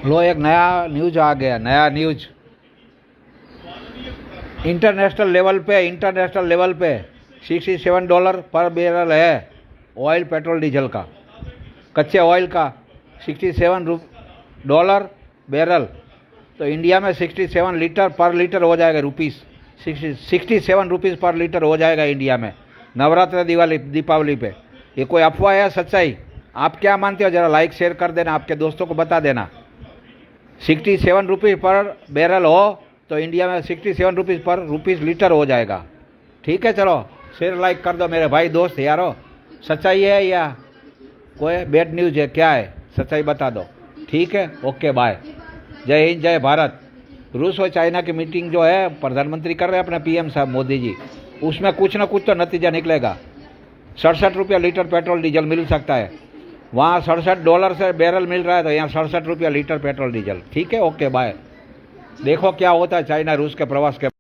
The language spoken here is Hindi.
लो एक नया न्यूज आ गया, नया न्यूज। इंटरनेशनल लेवल पे $67 पर बैरल है ऑयल पेट्रोल डीजल का, कच्चे ऑयल का $67 बैरल। तो इंडिया में 67 लीटर पर लीटर हो जाएगा, ₹67 पर लीटर हो जाएगा इंडिया में नवरात्र दीपावली पे। ये कोई अफवाह है सच्चाई? आप क्या मानते हो? ज़रा लाइक शेयर कर देना, आपके दोस्तों को बता देना। 67 पर बैरल हो तो इंडिया में 67 पर लीटर हो जाएगा। ठीक है, चलो शेयर लाइक कर दो मेरे भाई दोस्त यारो। सच्चाई है या कोई बैड न्यूज़ है, क्या है? सच्चाई बता दो। ठीक है, ओके बाय। जय हिंद, जय भारत। रूस और चाइना की मीटिंग जो है प्रधानमंत्री कर रहे हैं अपने पीएम साहब मोदी जी, उसमें कुछ ना कुछ तो नतीजा निकलेगा। ₹67 लीटर पेट्रोल डीजल मिल सकता है, वहाँ $67 से बैरल मिल रहा है, तो यहाँ ₹67 लीटर पेट्रोल डीजल। ठीक है, ओके बाय। देखो क्या होता है चाइना रूस के प्रवास के